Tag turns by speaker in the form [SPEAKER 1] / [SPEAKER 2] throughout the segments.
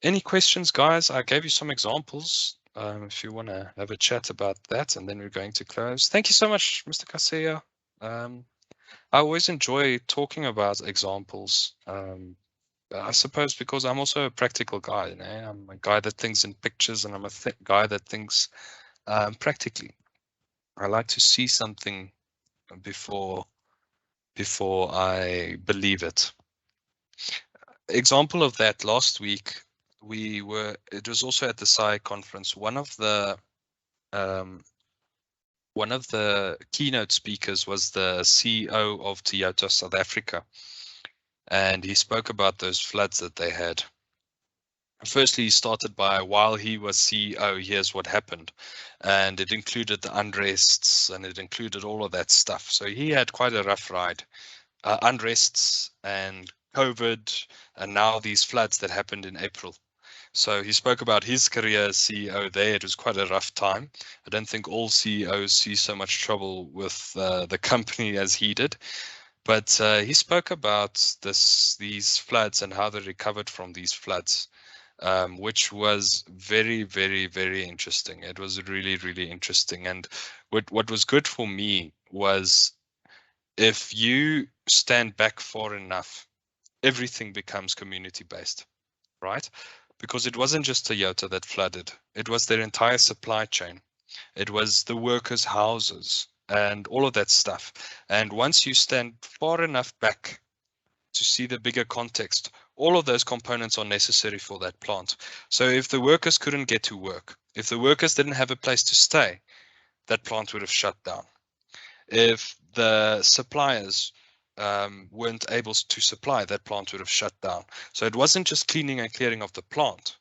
[SPEAKER 1] Any questions, guys? I gave you some examples. If you want to have a chat about that, and then we're going to close. Thank you so much, Mr. Kaseya. I always enjoy talking about examples. I suppose because I'm also a practical guy. You know? I'm a guy that thinks in pictures, and I'm a guy that thinks practically. I like to see something before I believe it. Example of that, last week it was also at the SCI conference. One of the keynote speakers was the CEO of Toyota South Africa, and he spoke about those floods that they had. Firstly, he started by, while he was CEO, here's what happened. And it included the unrests, and it included all of that stuff. So he had quite a rough ride. Unrests and COVID, and now these floods that happened in April. So he spoke about his career as CEO there. It was quite a rough time. I don't think all CEOs see so much trouble with the company as he did. But he spoke about these floods and how they recovered from these floods, which was very, very, very interesting. It was really, really interesting. And what was good for me was, if you stand back far enough, everything becomes community-based, right? Because it wasn't just Toyota that flooded. It was their entire supply chain. It was the workers' houses and all of that stuff. And once you stand far enough back to see the bigger context, all of those components are necessary for that plant. So if the workers couldn't get to work, if the workers didn't have a place to stay, that plant would have shut down. If the suppliers weren't able to supply, that plant would have shut down. So it wasn't just cleaning and clearing of the plant.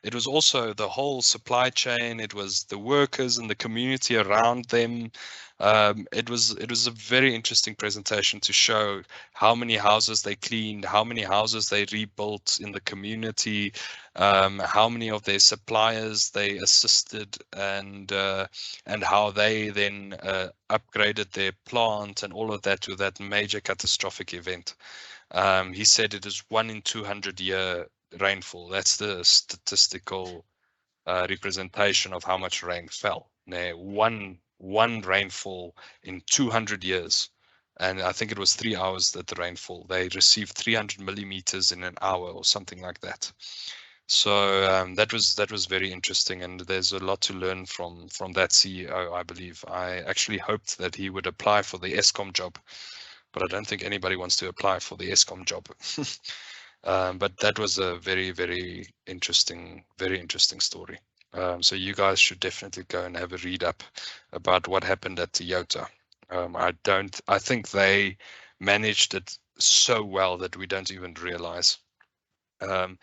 [SPEAKER 1] It was also the whole supply chain. It was the workers and the community around them. It was a very interesting presentation to show how many houses they cleaned, how many houses they rebuilt in the community, how many of their suppliers they assisted, and how they then upgraded their plant and all of that with that major catastrophic event. He said it is 1 in 200 year rainfall. That's the statistical representation of how much rain fell. Now, one rainfall in 200 years, and I think it was 3 hours that the rainfall. They received 300 millimeters in an hour or something like that. So that was very interesting, and there's a lot to learn from that CEO. I believe I actually hoped that he would apply for the Eskom job, but I don't think anybody wants to apply for the Eskom job. But that was a very, very interesting story. So you guys should definitely go and have a read up about what happened at Toyota. I think they managed it so well that we don't even realize. It's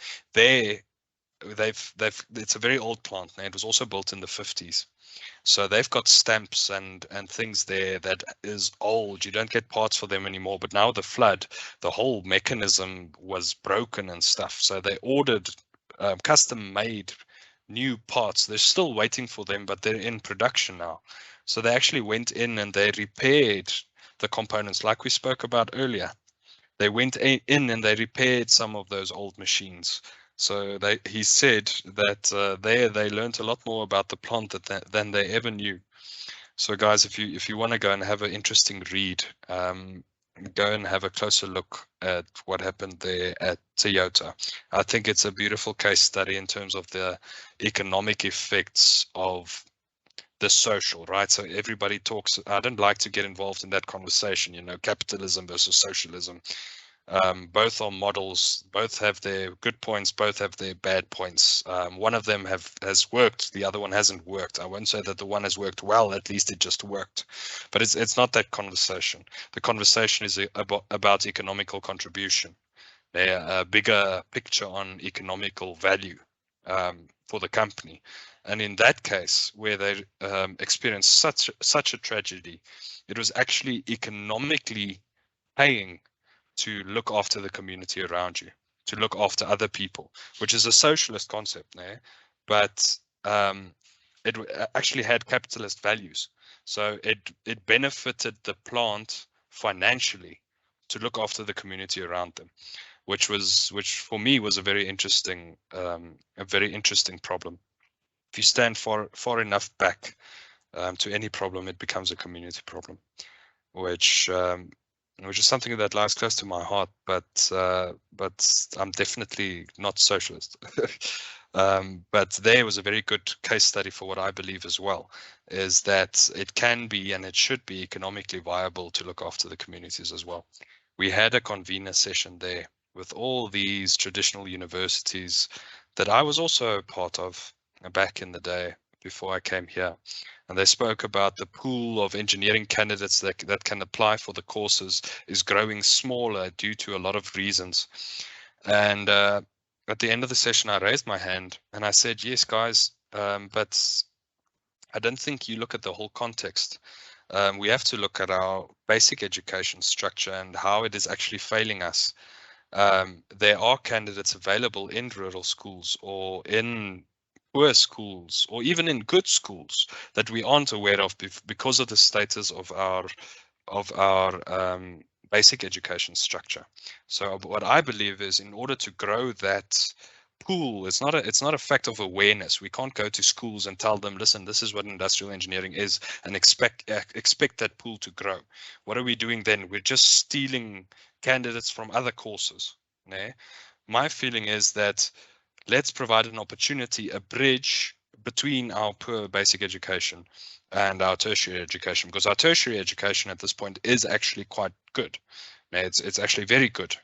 [SPEAKER 1] a very old plant. Now, it was also built in the 50s. So they've got stamps and things there that is old. You don't get parts for them anymore. But now the flood, the whole mechanism was broken and stuff. So they ordered custom made new parts. They're still waiting for them, but they're in production now. So they actually went in and they repaired the components like we spoke about earlier. They went in and they repaired some of those old machines. So he said that they learned a lot more about the plant than they ever knew. So guys, if you want to go and have an interesting read, go and have a closer look at what happened there at Toyota. I think it's a beautiful case study in terms of the economic effects of the social, right? So everybody talks. I don't like to get involved in that conversation, capitalism versus socialism. Both are models, both have their good points, both have their bad points. One of them has worked, the other one hasn't worked. I won't say that the one has worked well, at least it just worked. But it's not that conversation. The conversation is about economical contribution, a bigger picture on economical value for the company. And in that case, where they experienced such a tragedy, it was actually economically paying to look after the community around you, to look after other people, which is a socialist concept there, but it actually had capitalist values. So it benefited the plant financially to look after the community around them. which for me was a very interesting problem. If you stand far enough back to any problem, it becomes a community problem, which is something that lies close to my heart. But I'm definitely not socialist. But there was a very good case study for what I believe as well, is that it can be and it should be economically viable to look after the communities as well. We had a convener session there with all these traditional universities that I was also a part of back in the day before I came here. And they spoke about the pool of engineering candidates that can apply for the courses is growing smaller due to a lot of reasons. And at the end of the session, I raised my hand and I said, yes, guys, but I don't think you look at the whole context. We have to look at our basic education structure and how it is actually failing us. There are candidates available in rural schools or in poor schools or even in good schools that we aren't aware of because of the status of our basic education structure. So what I believe is, in order to grow that pool, it's not a fact of awareness. We can't go to schools and tell them, listen, this is what industrial engineering is, and expect that pool to grow. What are we doing then? We're just stealing candidates from other courses. Né? My feeling is that let's provide an opportunity, a bridge between our poor basic education and our tertiary education, because our tertiary education at this point is actually quite good. It's actually very good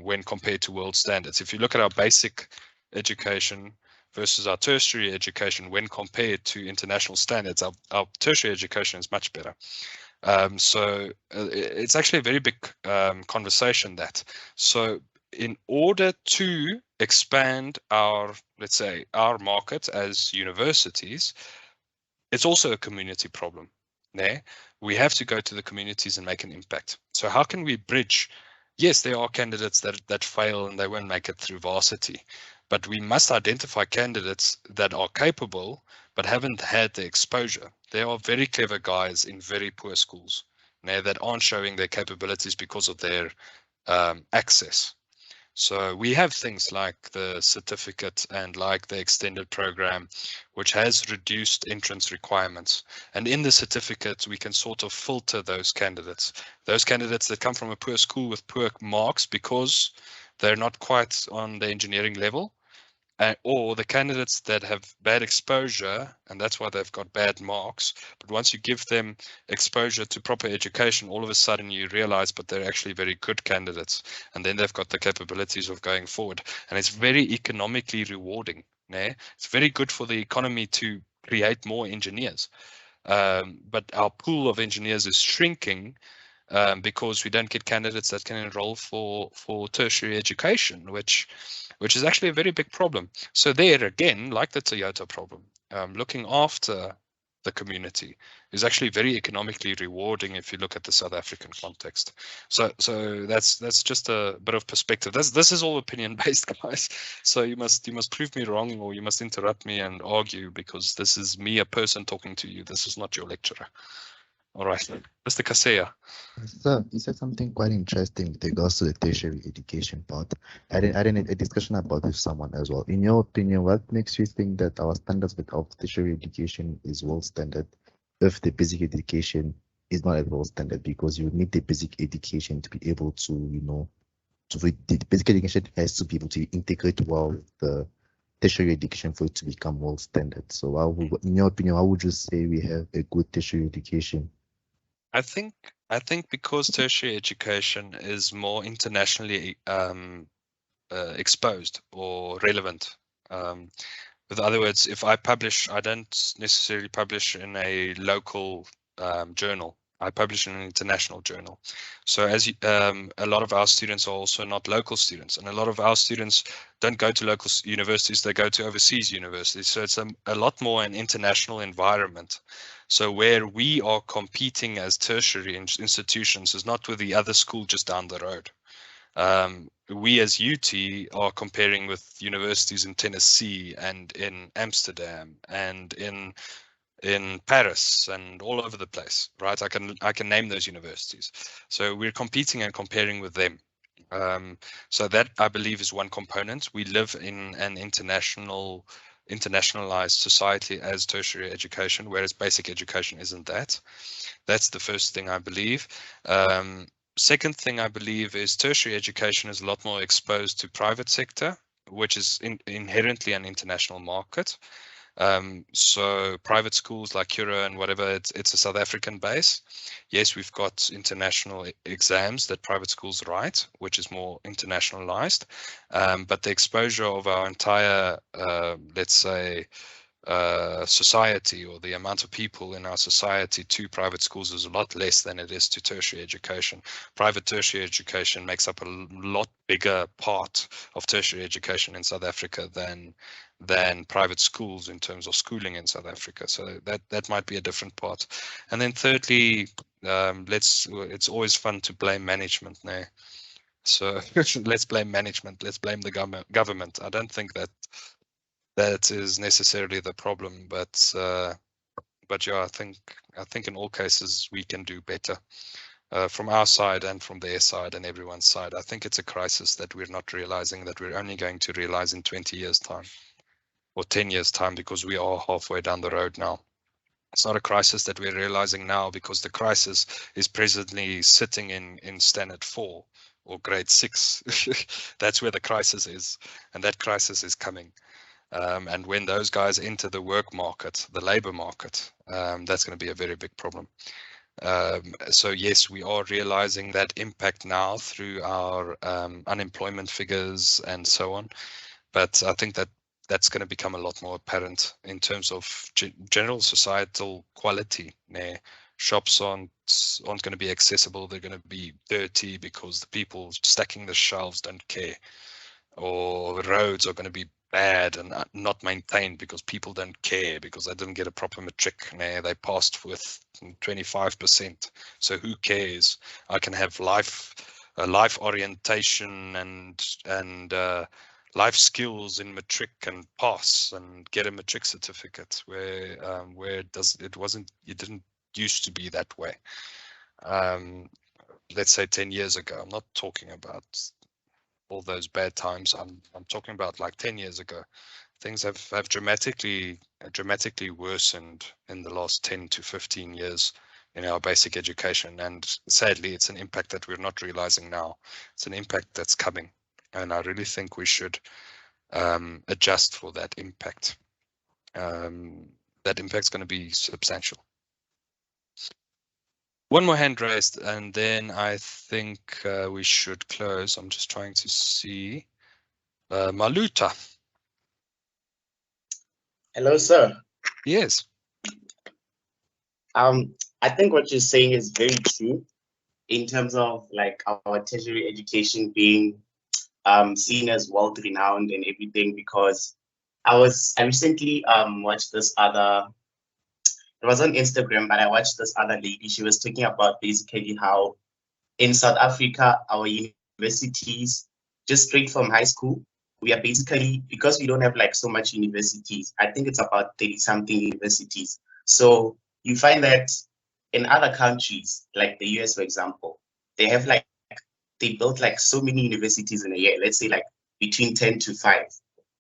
[SPEAKER 1] when compared to world standards. If you look at our basic education versus our tertiary education when compared to international standards, our tertiary education is much better. So it's actually a very big conversation that. So in order to expand our, let's say, our market as universities, it's also a community problem. There, we have to go to the communities and make an impact. So how can we bridge? Yes, there are candidates that fail and they won't make it through varsity, but we must identify candidates that are capable but haven't had the exposure. There are very clever guys in very poor schools that aren't showing their capabilities because of their access. So we have things like the certificate and like the extended program, which has reduced entrance requirements. And in the certificate, we can sort of filter those candidates that come from a poor school with poor marks because they're not quite on the engineering level, or the candidates that have bad exposure, and that's why they've got bad marks. But once you give them exposure to proper education, all of a sudden you realize, but they're actually very good candidates, and then they've got the capabilities of going forward. And it's very economically rewarding. It's very good for the economy to create more engineers. But our pool of engineers is shrinking because we don't get candidates that can enroll for tertiary education, which is actually a very big problem. So there again, like the Toyota problem, looking after the community is actually very economically rewarding if you look at the South African context. So that's just a bit of perspective. This is all opinion based, guys. So you must prove me wrong, or you must interrupt me and argue, because this is me, a person talking to you. This is not your lecturer. All right, Mr. Kaseya.
[SPEAKER 2] So you said something quite interesting with regards to the tertiary education part. I had a discussion about it with someone as well. In your opinion, what makes you think that our standards of tertiary education is world standard if the basic education is not at world standard? Because you need the basic education to be able to, the basic education has to be able to integrate well with the tertiary education for it to become world standard. So in your opinion, how would you say we have a good tertiary education?
[SPEAKER 1] I think because tertiary education is more internationally exposed or relevant. With other words, if I publish, I don't necessarily publish in a local journal. I publish in an international journal. So as a lot of our students are also not local students, and a lot of our students don't go to local universities, they go to overseas universities. So it's a lot more an international environment. So where we are competing as tertiary institutions is not with the other school just down the road. We as UT are comparing with universities in Tennessee and in Amsterdam and in Paris and all over the place, right? I can name those universities. So we're competing and comparing with them. So that, I believe, is one component. We live in an internationalized society as tertiary education, whereas basic education isn't that. That's the first thing I believe. Second thing I believe is tertiary education is a lot more exposed to private sector, which is inherently an international market. So private schools like Cura and whatever, it's a South African base. Yes, we've got international exams that private schools write, which is more internationalized. But the exposure of our entire, let's say, society, or the amount of people in our society to private schools is a lot less than it is to tertiary education. Private tertiary education makes up a lot bigger part of tertiary education in South Africa than private schools in terms of schooling in South Africa. So that might be a different part. And then thirdly, it's always fun to blame management now. So let's blame management. Let's blame the government. I don't think that is necessarily the problem, but yeah, I think in all cases we can do better from our side and from their side and everyone's side. I think it's a crisis that we're not realizing, that we're only going to realize in 20 years' time or 10 years' time, because we are halfway down the road now. It's not a crisis that we're realizing now, because the crisis is presently sitting in standard 4 or grade 6. That's where the crisis is, and that crisis is coming. And when those guys enter the work market, the labor market, that's going to be a very big problem. So yes, we are realizing that impact now through our unemployment figures and so on. But I think that's going to become a lot more apparent in terms of general societal quality. Shops aren't going to be accessible. They're going to be dirty because the people stacking the shelves don't care. Or roads are going to be bad and not maintained because people don't care, because they didn't get a proper matric. They passed with 25%. So who cares? I can have life orientation and life skills in matric and pass and get a matric certificate, where it didn't used to be that way. Let's say 10 years ago. I'm not talking about all those bad times. I'm talking about like 10 years ago. Things have dramatically worsened in the last 10 to 15 years in our basic education, and sadly it's an impact that we're not realizing now. It's an impact that's coming, and I really think we should adjust for that impact. That impact's going to be substantial. One more hand raised, and then I think we should close. I'm just trying to see. Maluta.
[SPEAKER 3] Hello, sir.
[SPEAKER 1] Yes.
[SPEAKER 3] I think what you're saying is very true in terms of like our tertiary education being seen as world renowned and everything, because I recently watched this other, it was on Instagram, but I watched this other lady. She was talking about basically how in South Africa, our universities, just straight from high school, we are basically, because we don't have like so much universities, I think it's about 30 something universities. So you find that in other countries, like the US, for example, they have like, they built like so many universities in a year, let's say like between 10 to 5.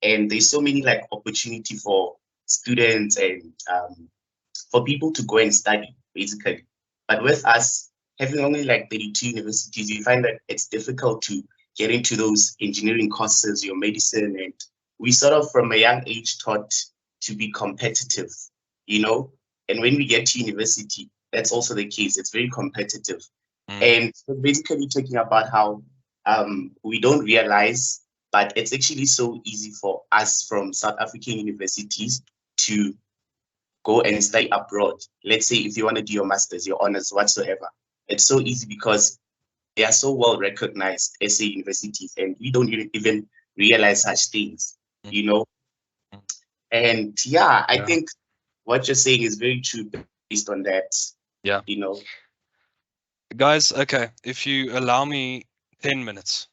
[SPEAKER 3] And there's so many like opportunity for students and for people to go and study, basically. But with us having only like 32 universities, you find that it's difficult to get into those engineering courses, your medicine, and we sort of from a young age taught to be competitive, you know? And when we get to university, that's also the case. It's very competitive. And so basically talking about how we don't realize, but it's actually so easy for us from South African universities to go and study abroad. Let's say if you want to do your master's, your honors, whatsoever. It's so easy because they are so well recognized SA universities, and we don't even realize such things, you know? And yeah, I think what you're saying is very true based on that.
[SPEAKER 1] Yeah.
[SPEAKER 3] You know.
[SPEAKER 1] Guys, okay, if you allow me 10 minutes,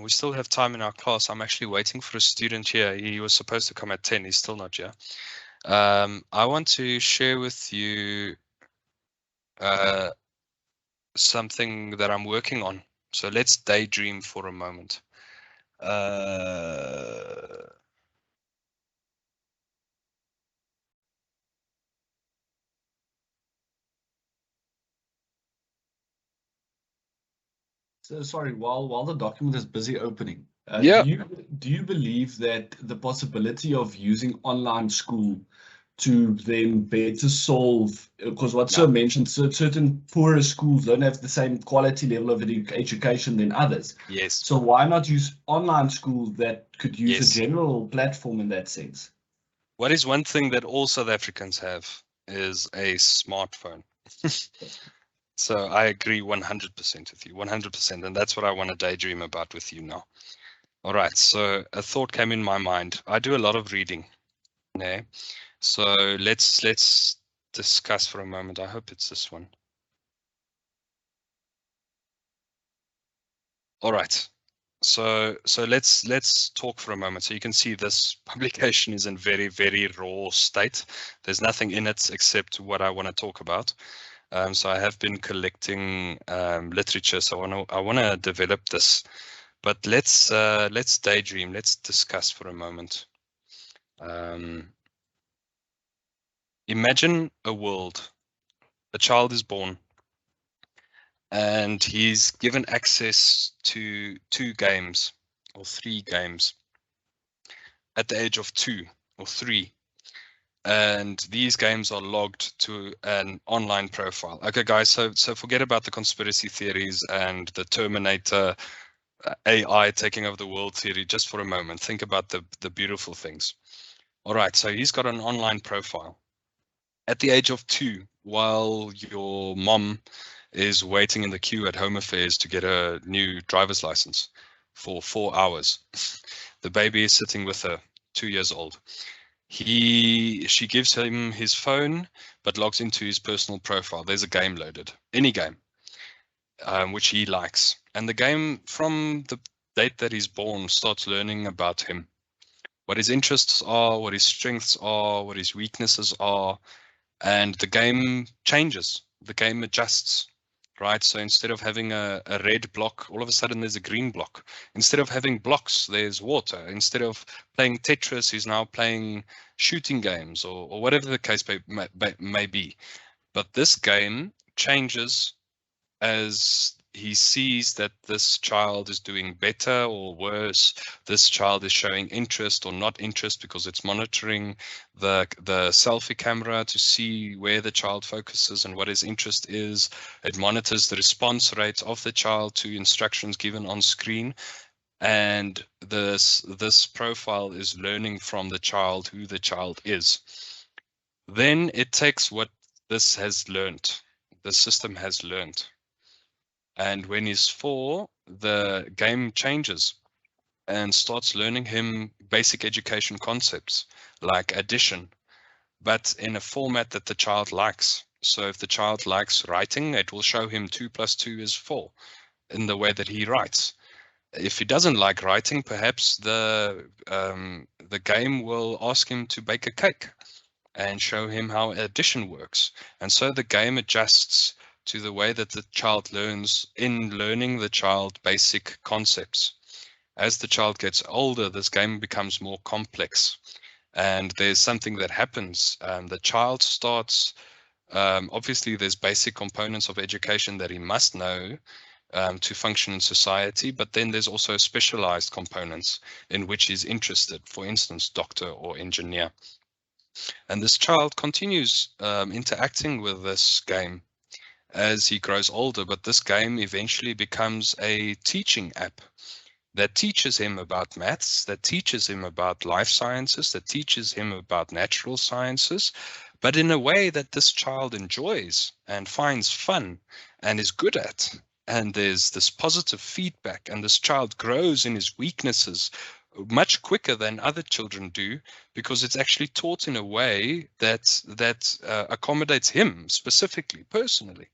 [SPEAKER 1] we still have time in our class. I'm actually waiting for a student here. He was supposed to come at 10. He's still not here. I want to share with you something that I'm working on. So let's daydream for a moment.
[SPEAKER 4] So sorry, while the document is busy opening,
[SPEAKER 1] Yeah.
[SPEAKER 4] do you believe that the possibility of using online school to then better solve, because what Sir mentioned, certain poorer schools don't have the same quality level of education than others.
[SPEAKER 1] Yes.
[SPEAKER 4] So why not use online schools that could use
[SPEAKER 1] Yes.
[SPEAKER 4] a general platform in that sense?
[SPEAKER 1] What is one thing that all South Africans have is a smartphone. So I agree 100% with you, 100%. And that's what I want to daydream about with you now. All right. So a thought came in my mind. I do a lot of reading. Yeah. So let's discuss for a moment. I hope it's this one. All right. So let's talk for a moment. So you can see this publication is in very, very raw state. There's nothing in it except what I want to talk about. So I have been collecting literature. So I want to develop this. But let's daydream. Let's discuss for a moment. Imagine a world. A child is born, and he's given access to 2 games or 3 games at the age of 2 or 3. And these games are logged to an online profile. Okay, guys, so forget about the conspiracy theories and the Terminator AI taking over the world theory just for a moment. Think about the beautiful things. All right, so he's got an online profile. At the age of 2, while your mom is waiting in the queue at Home Affairs to get a new driver's license for 4 hours, the baby is sitting with her, 2 years old. She gives him his phone, but logs into his personal profile. There's a game loaded, any game, which he likes. And the game, from the date that he's born, starts learning about him, what his interests are, what his strengths are, what his weaknesses are. And the game changes, the game adjusts, right? So instead of having a red block, all of a sudden there's a green block. Instead of having blocks, there's water. Instead of playing Tetris, he's now playing shooting games or whatever the case may be. But this game changes as he sees that this child is doing better or worse. This child is showing interest or not interest because it's monitoring the selfie camera to see where the child focuses and what his interest is. It monitors the response rate of the child to instructions given on screen. And this profile is learning from the child who the child is. Then it takes what this has learned, the system has learned. And when he's 4, the game changes and starts learning him basic education concepts like addition, but in a format that the child likes. So if the child likes writing, it will show him 2 + 2 is 4 in the way that he writes. If he doesn't like writing, perhaps the game will ask him to bake a cake and show him how addition works. And so the game adjusts to the way that the child learns in learning the child basic concepts. As the child gets older, this game becomes more complex. And there's something that happens. The child starts, obviously there's basic components of education that he must know to function in society, but then there's also specialized components in which he's interested, for instance, doctor or engineer. And this child continues interacting with this game as he grows older, but this game eventually becomes a teaching app that teaches him about maths, that teaches him about life sciences, that teaches him about natural sciences, but in a way that this child enjoys and finds fun and is good at. And there's this positive feedback, and this child grows in his weaknesses much quicker than other children do, because it's actually taught in a way that accommodates him specifically, personally.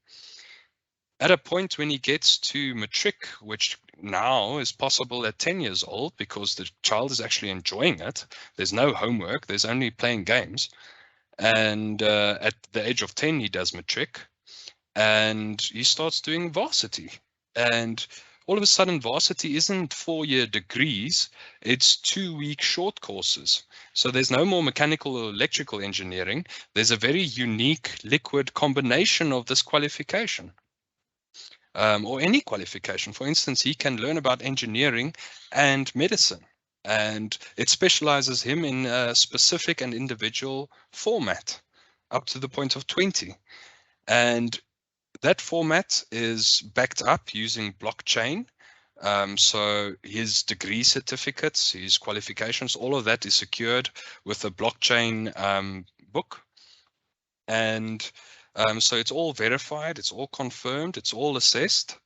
[SPEAKER 1] At a point when he gets to matric, which now is possible at 10 years old because the child is actually enjoying it. There's no homework, there's only playing games. And at the age of 10, he does matric and he starts doing varsity. And all of a sudden varsity isn't 4-year degrees, it's 2-week short courses. So there's no more mechanical or electrical engineering. There's a very unique liquid combination of this qualification. Or any qualification. For instance, he can learn about engineering and medicine, and it specializes him in a specific and individual format up to the point of 20. And that format is backed up using blockchain. So his degree certificates, his qualifications, all of that is secured with a blockchain book. And so it's all verified, it's all confirmed, it's all assessed.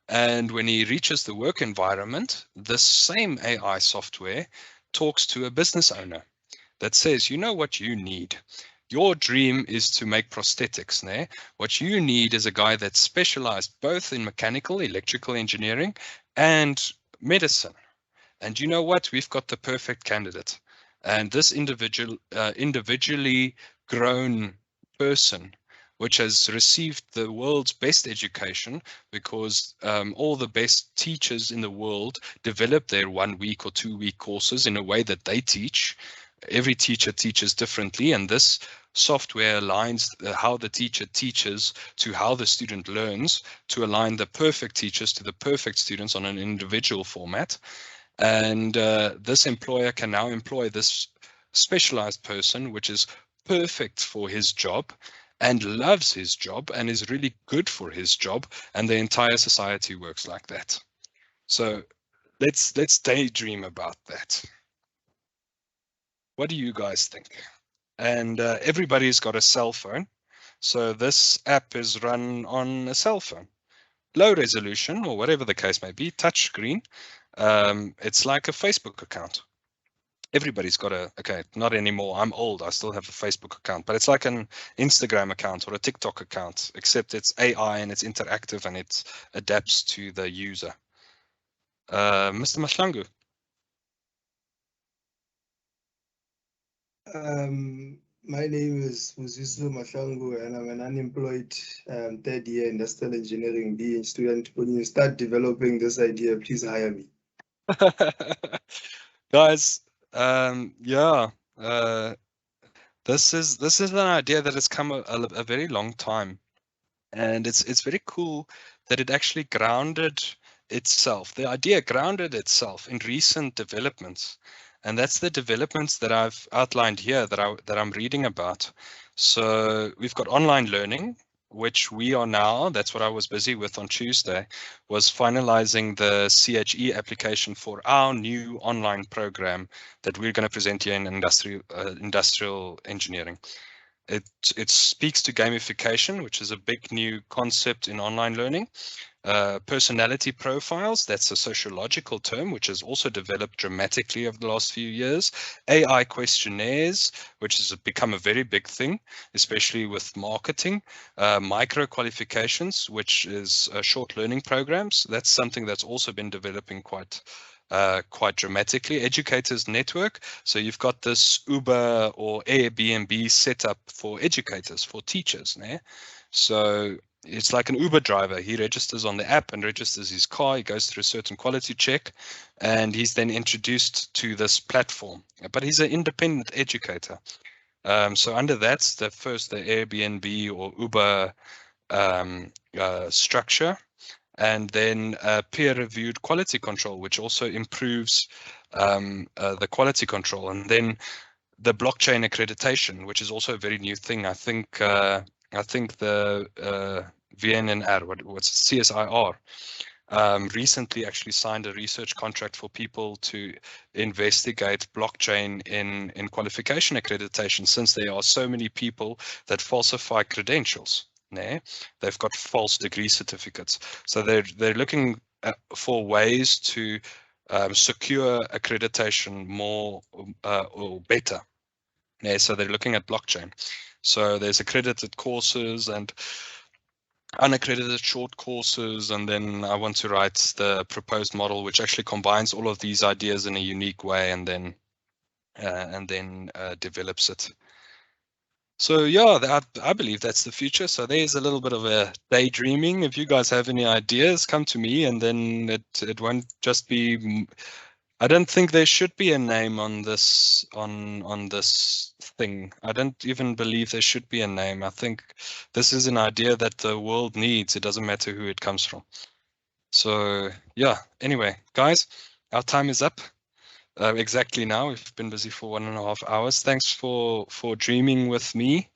[SPEAKER 1] And when he reaches the work environment, the same AI software talks to a business owner that says, you know what you need? Your dream is to make prosthetics. Né? What you need is a guy that's specialized both in mechanical, electrical engineering and medicine. And you know what? We've got the perfect candidate. And this individually grown person, which has received the world's best education, because all the best teachers in the world develop their 1-week or 2-week courses in a way that they teach. Every teacher teaches differently, and this software aligns how the teacher teaches to how the student learns, to align the perfect teachers to the perfect students on an individual format. And this employer can now employ this specialized person, which is perfect for his job and loves his job and is really good for his job, and the entire society works like that. So let's daydream about that. What do you guys think? And everybody's got a cell phone, so this app is run on a cell phone, low resolution or whatever the case may be, touch screen. It's like a Facebook account. Everybody's got okay, not anymore. I'm old. I still have a Facebook account, but it's like an Instagram account or a TikTok account, except it's AI and it's interactive and it adapts to the user. Mr. Mahlangu.
[SPEAKER 5] My name is Muziso Mahlangu, and I'm an unemployed third-year industrial engineering BE student. When you start developing this idea, please hire me.
[SPEAKER 1] Guys, yeah, this is an idea that has come a very long time, and it's very cool that it actually grounded itself. The idea grounded itself in recent developments, and that's the developments that I've outlined here that I'm reading about. So we've got online learning, which we are now, that's what I was busy with on Tuesday, was finalizing the CHE application for our new online program that we're going to present here in industrial engineering. It speaks to gamification, which is a big new concept in online learning. Personality profiles, that's a sociological term which has also developed dramatically over the last few years. AI questionnaires, which has become a very big thing, especially with marketing. Micro qualifications, which is short learning programs. That's something that's also been developing quite dramatically. Educators network. So you've got this Uber or Airbnb setup for educators, for teachers. Né? So it's like an Uber driver. He registers on the app and registers his car. He goes through a certain quality check, and he's then introduced to this platform. But he's an independent educator. So under that's the Airbnb or Uber structure. And then peer-reviewed quality control, which also improves the quality control. And then the blockchain accreditation, which is also a very new thing. I think the VNNR, what's CSIR, recently actually signed a research contract for people to investigate blockchain in qualification accreditation, since there are so many people that falsify credentials. Nah, they've got false degree certificates, so they're looking for ways to secure accreditation more or better. Yeah, so they're looking at blockchain. So there's accredited courses and unaccredited short courses, and then I want to write the proposed model, which actually combines all of these ideas in a unique way, and then develops it. So yeah, I believe that's the future. So there's a little bit of a daydreaming. If you guys have any ideas, come to me, and then it won't just be. I don't think there should be a name on this on this thing. I don't even believe there should be a name. I think this is an idea that the world needs. It doesn't matter who it comes from. So yeah. Anyway, guys, our time is up. Exactly now. We've been busy for 1.5 hours. Thanks for dreaming with me,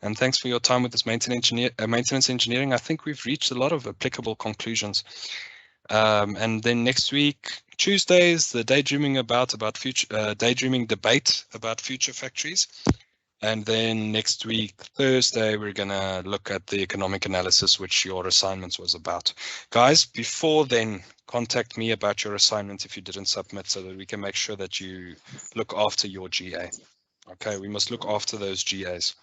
[SPEAKER 1] and thanks for your time with this maintenance engineering. I think we've reached a lot of applicable conclusions. And then next week, Tuesdays, the daydreaming future daydreaming debate about future factories. And then next week, Thursday, we're going to look at the economic analysis, which your assignments was about. Guys, before then, contact me about your assignment if you didn't submit, so that we can make sure that you look after your GA. Okay, we must look after those GAs.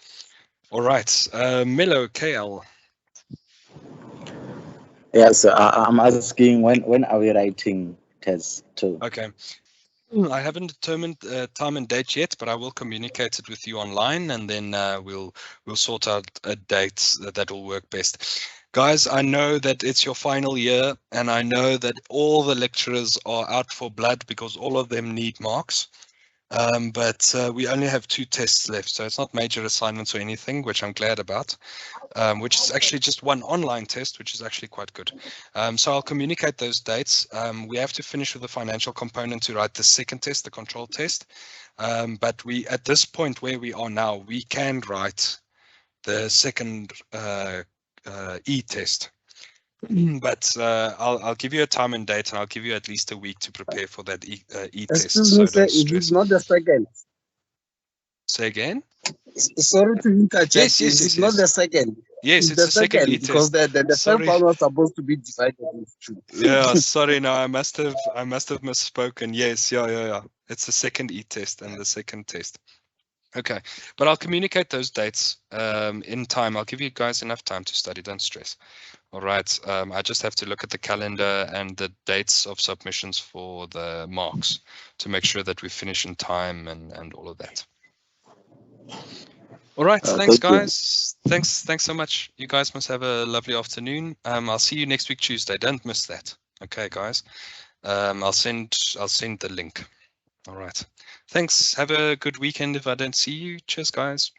[SPEAKER 1] All right, Milo, KL.
[SPEAKER 6] Yes, I'm asking when are we writing test 2?
[SPEAKER 1] Okay. I haven't determined time and date yet, but I will communicate it with you online, and then we'll sort out a date that will work best. Guys, I know that it's your final year, and I know that all the lecturers are out for blood because all of them need marks. But we only have 2 tests left, so it's not major assignments or anything, which I'm glad about. Which is actually just 1 online test, which is actually quite good. So I'll communicate those dates. We have to finish with the financial component to write the second test, the control test. But at this point where we are now, we can write the second e-test. But I'll give you a time and date, and I'll give you at least a week to prepare for that e-test.
[SPEAKER 7] Excuse me, sir, is it not the second?
[SPEAKER 1] Say again?
[SPEAKER 7] Sorry to interject.
[SPEAKER 1] Yes,
[SPEAKER 7] Is it not the second?
[SPEAKER 1] Yes, it's the second e-test.
[SPEAKER 7] Because the first one was supposed to be divided into 2.
[SPEAKER 1] Yeah, sorry, no, I must have misspoken. Yes, yeah. It's the second e-test and the second test. Okay, but I'll communicate those dates in time. I'll give you guys enough time to study, don't stress. All right, I just have to look at the calendar and the dates of submissions for the marks to make sure that we finish in time and all of that. All right, thanks guys. Thanks so much. You guys must have a lovely afternoon. I'll see you next week Tuesday. Don't miss that. Okay, guys. I'll send the link. All right. Thanks. Have a good weekend if I don't see you. Cheers, guys.